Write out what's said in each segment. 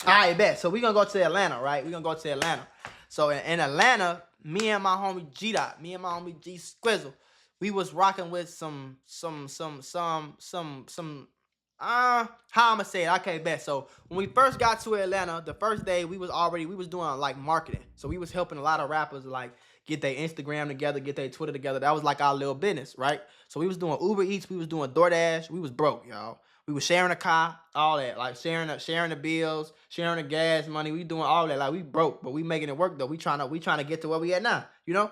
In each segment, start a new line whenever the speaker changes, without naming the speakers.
All right, bet. So we gonna go to Atlanta, right? We gonna go to Atlanta. So in Atlanta, me and my homie G Dot, me and my homie G Squizzle, we was rocking with how I'ma say it? Okay, bet. So when we first got to Atlanta, the first day we was doing like marketing. So we was helping a lot of rappers like get their Instagram together, get their Twitter together. That was like our little business, right? So we was doing Uber Eats, we was doing DoorDash, we was broke, y'all. We was sharing a car, all that, like sharing the bills, sharing the gas money. We doing all that, like we broke, but we making it work though. We trying to get to where we at now, you know.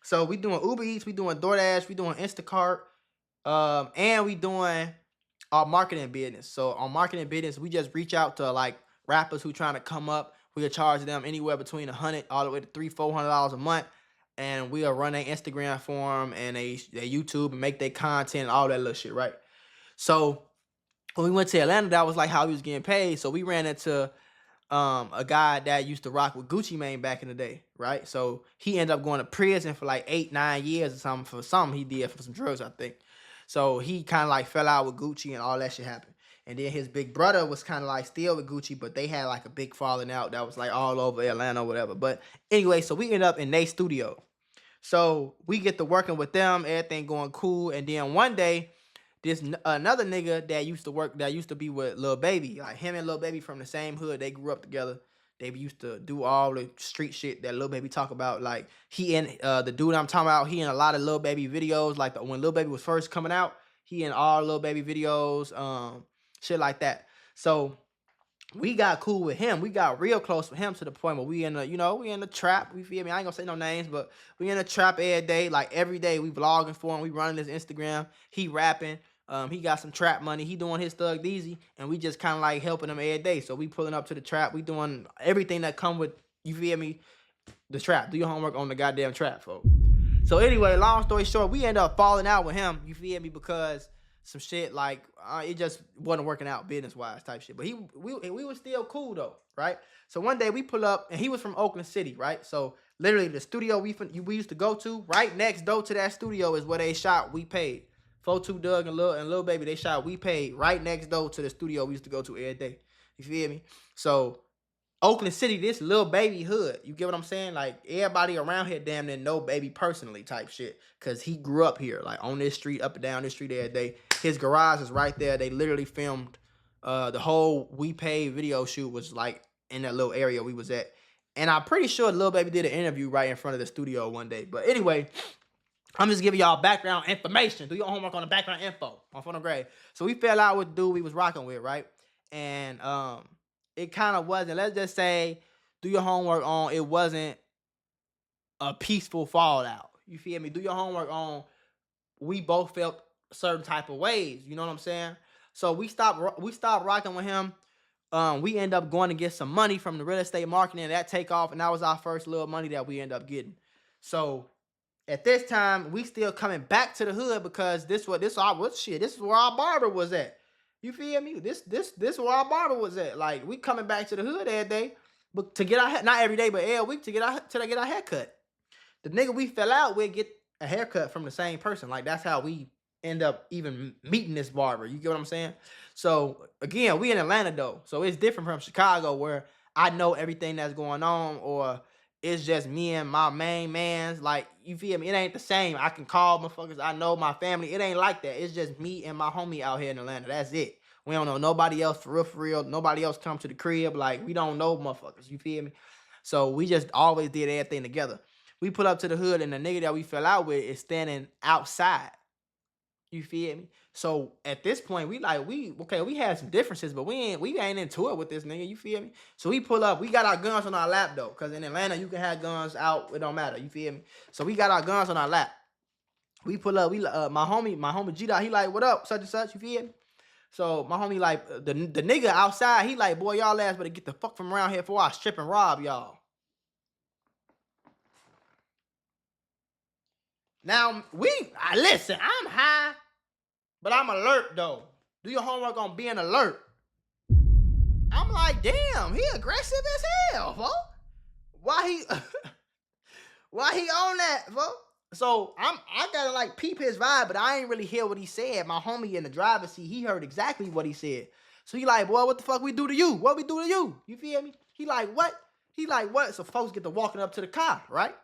So we doing Uber Eats, we doing DoorDash, we doing Instacart, and we doing our marketing business. So on marketing business, we just reach out to like rappers who trying to come up. We'll charge them anywhere between $100 all the way to $300-400 a month, and we'll run their Instagram for them and they YouTube and make their content and all that little shit, right? So when we went to Atlanta, that was like how we was getting paid. So we ran into a guy that used to rock with Gucci Mane back in the day, right? So he ended up going to prison for like 8-9 years or something for something he did for some drugs, I think. So he kind of like fell out with Gucci and all that shit happened. And then his big brother was kind of like still with Gucci, but they had like a big falling out that was like all over Atlanta or whatever. But anyway, so we ended up in their studio. So we get to working with them, everything going cool. And then one day, this another nigga that used to be with Lil Baby, like him and Lil Baby from the same hood, they grew up together. They used to do all the street shit that Lil Baby talk about. Like he and the dude I'm talking about, he in a lot of Lil Baby videos. Like when Lil Baby was first coming out, he in all Lil Baby videos, shit like that. So we got cool with him. We got real close with him to the point where we in the trap. We feel me? I ain't gonna say no names, but we in the trap every day. Like every day we vlogging for him. We running his Instagram. He rapping. He got some trap money. He doing his Thug Easy, and we just kind of like helping him every day. So we pulling up to the trap. We doing everything that come with, you feel me, the trap. Do your homework on the goddamn trap, folks. So anyway, long story short, we end up falling out with him, you feel me, because some shit like it just wasn't working out business wise type shit. But we was still cool though, right? So one day we pull up, and he was from Oakland City, right? So literally the studio we used to go to, right next door to that studio is where they shot We Paid. 42 Doug and Lil Baby, they shot We Paid right next door to the studio we used to go to every day. You feel me? So Oakland City, this Lil Baby hood. You get what I'm saying? Like everybody around here damn near know Baby personally type shit. Cause he grew up here, like on this street, up and down this street every day. His garage is right there. They literally filmed the whole We Paid video shoot was like in that little area we was at. And I'm pretty sure Lil Baby did an interview right in front of the studio one day. But anyway, I'm just giving y'all background information. Do your homework on the background info on front of grade. So we fell out with the dude we was rocking with, right? And it kind of wasn't, let's just say, do your homework on, it wasn't a peaceful fallout. You feel me? Do your homework on, we both felt certain type of ways. You know what I'm saying? So we stopped rocking with him. We end up going to get some money from the real estate marketing, and that take off, and that was our first little money that we end up getting. So at this time, we still coming back to the hood because this is where our barber was at. You feel me? This is where our barber was at. Like we coming back to the hood every day, but to get our not every day, but every week to get our haircut. The nigga we fell out with get a haircut from the same person. Like that's how we end up even meeting this barber. You get what I'm saying? So again, we in Atlanta though, so it's different from Chicago where I know everything that's going on, or it's just me and my main mans. Like, you feel me? It ain't the same. I can call motherfuckers. I know my family. It ain't like that. It's just me and my homie out here in Atlanta. That's it. We don't know nobody else for real. Nobody else come to the crib. Like, we don't know motherfuckers. You feel me? So we just always did everything together. We put up to the hood, and the nigga that we fell out with is standing outside. You feel me? So at this point, we had some differences, but we ain't into it with this nigga. You feel me? So we pull up. We got our guns on our lap though, cause in Atlanta you can have guns out. It don't matter. You feel me? So we got our guns on our lap. We pull up. My homie G Dot. He like, what up, such and such. You feel me? So my homie like the nigga outside. He like, boy, y'all ass better get the fuck from around here before I strip and rob y'all. Now listen. I'm high. But I'm alert though. Do your homework on being alert. I'm like, damn, he aggressive as hell, folks. Why he on that, folks? So I gotta like peep his vibe, but I ain't really hear what he said. My homie in the driver's seat, he heard exactly what he said. So he like, boy, what the fuck we do to you? What we do to you? You feel me? He like, what? He like, what? So folks get to walking up to the car, right?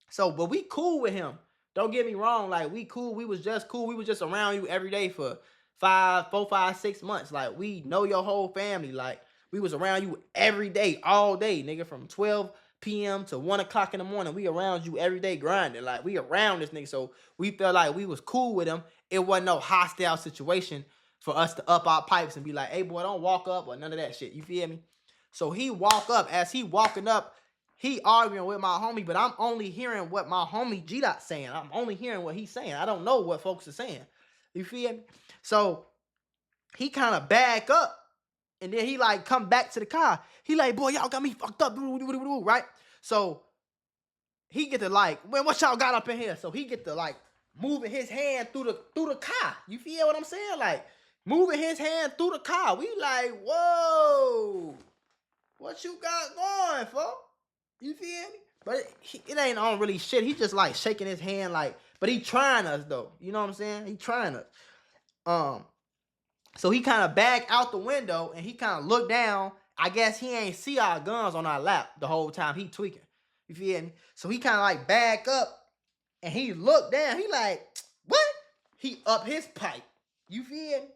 So, but we cool with him. Don't get me wrong. Like, we cool. We was just cool. We was just around you every day for 4, 5, 6 months. Like, we know your whole family. Like, we was around you every day, all day, nigga, from 12 p.m. to 1 o'clock in the morning. We around you every day grinding. Like, we around this nigga. So we felt like we was cool with him. It wasn't no hostile situation for us to up our pipes and be like, hey, boy, don't walk up or none of that shit. You feel me? So he walk up. As he walking up, he arguing with my homie, but I'm only hearing what my homie G-Dot saying. I'm only hearing what he's saying. I don't know what folks are saying. You feel me? So he kind of back up, and then he like come back to the car. He like, boy, y'all got me fucked up, right? So he get to like, man, what y'all got up in here? So he get to like moving his hand through the car. You feel what I'm saying? Like moving his hand through the car. We like, whoa, what you got going, folks? You feel me? But it ain't on really shit. He just like shaking his hand like, but he trying us though. You know what I'm saying? He trying us. So he kind of backed out the window and he kind of looked down. I guess he ain't see our guns on our lap the whole time he tweaking. You feel me? So he kind of like back up and he looked down. He like, what? He up his pipe. You feel me?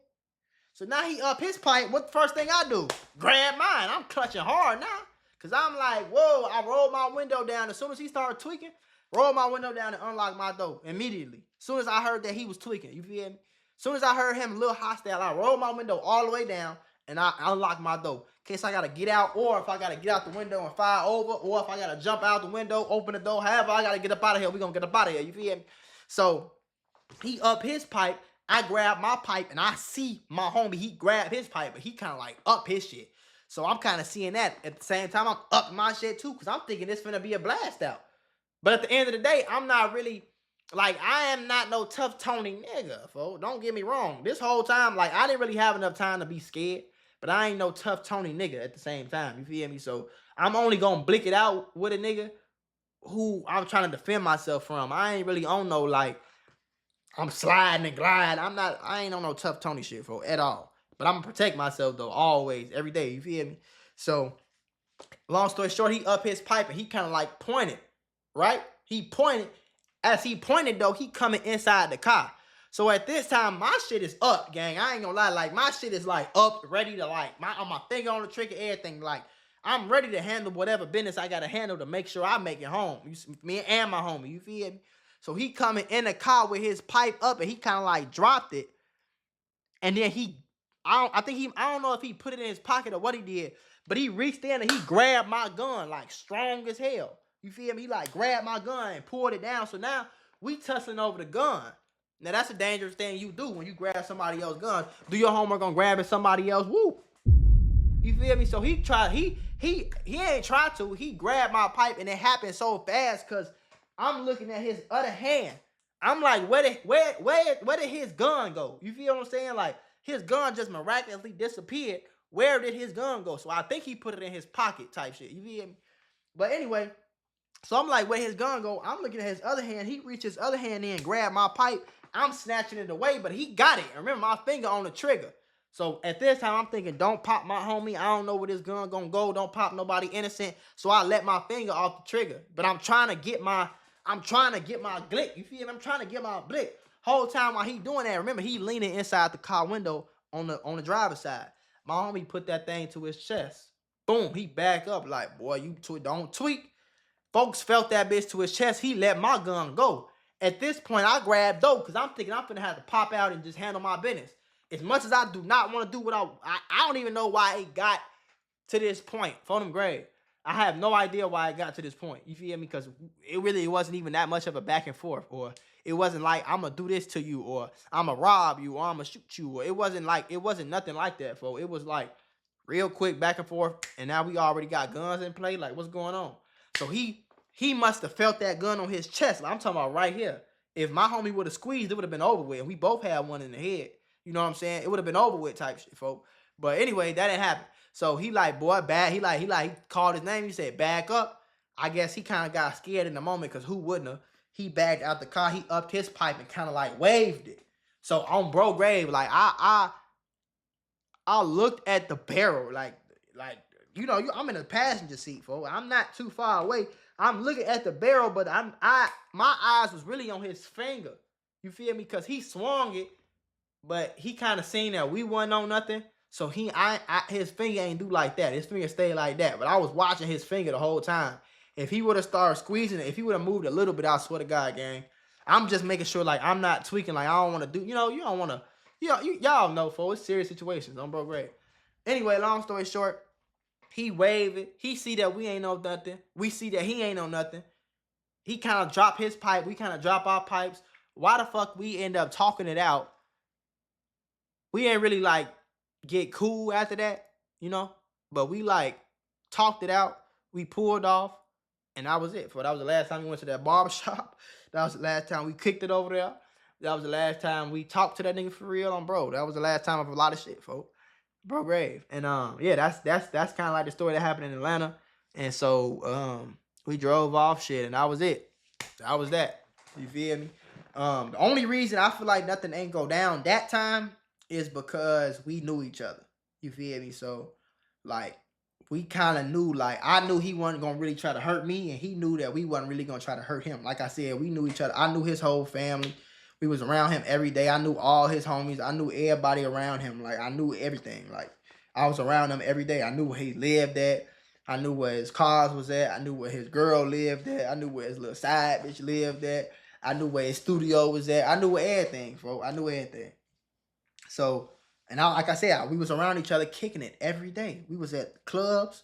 So now he up his pipe. What the first thing I do? Grab mine. I'm clutching hard now. Cause I'm like, whoa, I rolled my window down. As soon as he started tweaking, rolled my window down and unlocked my door immediately. As soon as I heard that he was tweaking, you feel me? As soon as I heard him a little hostile, I rolled my window all the way down and I unlocked my door. In case I gotta get out, or if I gotta get out the window and fire over, or if I gotta jump out the window, open the door, however I gotta get up out of here, we gonna get up out of here, you feel me? So he up his pipe, I grab my pipe, and I see my homie, he grabbed his pipe, but he kind of like up his shit. So I'm kind of seeing that. At the same time, I'm up my shit too, because I'm thinking it's finna be a blast out. But at the end of the day, I'm not really, like, I am not no tough Tony nigga, folks. Don't get me wrong. This whole time, like, I didn't really have enough time to be scared, but I ain't no tough Tony nigga at the same time. You feel me? So I'm only gonna blick it out with a nigga who I'm trying to defend myself from. I ain't really on no, like, I'm sliding and gliding. I ain't on no tough Tony shit, folks, at all. But I'm gonna protect myself though, always, every day. You feel me? So, long story short, he up his pipe and he kind of like pointed, right? He pointed. As he pointed though, he coming inside the car. So at this time, my shit is up, gang. I ain't gonna lie, like my shit is like up, ready to like my finger on the trigger, everything. Like I'm ready to handle whatever business I gotta handle to make sure I make it home. Me and my homie, you feel me? So he coming in the car with his pipe up and he kind of like dropped it, and then I don't know if he put it in his pocket or what he did, but he reached in and he grabbed my gun like strong as hell. You feel me? He like grabbed my gun and pulled it down. So now we tussling over the gun. Now that's a dangerous thing you do when you grab somebody else's gun. Do your homework on grabbing somebody else. Woo. You feel me? So he ain't tried to. He grabbed my pipe and it happened so fast because I'm looking at his other hand. I'm like, where did his gun go? You feel what I'm saying? Like, his gun just miraculously disappeared. Where did his gun go? So I think he put it in his pocket type shit. You feel me? But anyway, so I'm like, where his gun go? I'm looking at his other hand. He reached his other hand in and grabbed my pipe. I'm snatching it away, but he got it. Remember, my finger on the trigger. So at this time, I'm thinking, don't pop my homie. I don't know where this gun gonna go. Don't pop nobody innocent. So I let my finger off the trigger. But I'm trying to get my glick. You feel me? I'm trying to get my blick. Whole time while he doing that, remember, he leaning inside the car window on the driver's side. My homie put that thing to his chest. Boom, he back up like, boy, you don't tweak. Folks felt that bitch to his chest. He let my gun go. At this point, I grabbed dope because I'm thinking I'm finna have to pop out and just handle my business. As much as I do not want to do what I don't even know why it got to this point. For them grade. I have no idea why it got to this point. You feel me? Because it really wasn't even that much of a back and forth. Or it wasn't like, I'm going to do this to you. Or I'm going to rob you. Or I'm going to shoot you. Or it wasn't nothing like that, folks. It was like real quick back and forth. And now we already got guns in play. Like, what's going on? So he must have felt that gun on his chest. Like, I'm talking about right here. If my homie would have squeezed, it would have been over with. And we both had one in the head. You know what I'm saying? It would have been over with type shit, folks. But anyway, that didn't happen. So he like, boy, bad. He called his name. He said, back up. I guess he kind of got scared in the moment because who wouldn't have? He backed out the car. He upped his pipe and kind of like waved it. So on bro grave, like I I looked at the barrel like I'm in the passenger seat, folks. I'm not too far away. I'm looking at the barrel, but my eyes was really on his finger. You feel me? Cause he swung it, but he kind of seen that we wasn't on nothing. So his finger ain't do like that. His finger stayed like that. But I was watching his finger the whole time. If he would have started squeezing it, if he would have moved a little bit, I swear to God, gang, I'm just making sure like I'm not tweaking. Like I don't want to do. You don't want to. Y'all know, folks. It's serious situations. I'm broke great. Anyway, long story short, he wave it. He see that we ain't know nothing. We see that he ain't know nothing. He kind of drop his pipe. We kind of drop our pipes. Why the fuck we end up talking it out? We ain't really like get cool after that, but we like talked it out. We pulled off, and that was it. That was the last time we went to that barber shop. That was the last time we kicked it over there. That was the last time we talked to that nigga for real on bro. That was the last time of a lot of shit, folks. Bro grave. And yeah, that's kind of like the story that happened in Atlanta. And so we drove off shit, and that was it. That was that. You feel me? The only reason I feel like nothing ain't go down that time is because we knew each other. You feel me? So like we kind of knew, like I knew he wasn't gonna really try to hurt me, and he knew that we wasn't really gonna try to hurt him. Like I said, we knew each other. I knew his whole family. We was around him every day. I knew all his homies. I knew everybody around him. Like I knew everything. Like I was around him every day. I knew where he lived at. I knew where his cars was at. I knew where his girl lived at. I knew where his little side bitch lived at. I knew where his studio was at. I knew where everything, bro. I knew everything. So, and like I said, we was around each other kicking it every day. We was at clubs.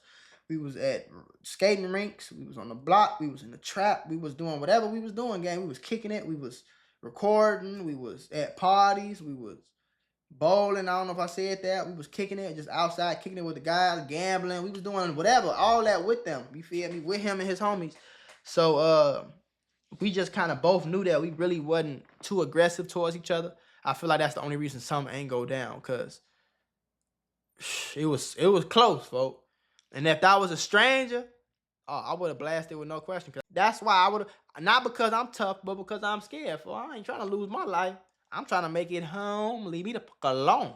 We was at skating rinks. We was on the block. We was in the trap. We was doing whatever we was doing, gang. We was kicking it. We was recording. We was at parties. We was bowling. I don't know if I said that. We was kicking it just outside, kicking it with the guys, gambling. We was doing whatever, all that with them. You feel me? With him and his homies. So we just kind of both knew that we really wasn't too aggressive towards each other. I feel like that's the only reason something ain't go down, cause it was close, folks. And if that was a stranger, I would have blasted with no question. Cause that's why I would have, not because I'm tough, but because I'm scared. For I ain't trying to lose my life. I'm trying to make it home. Leave me the fuck alone.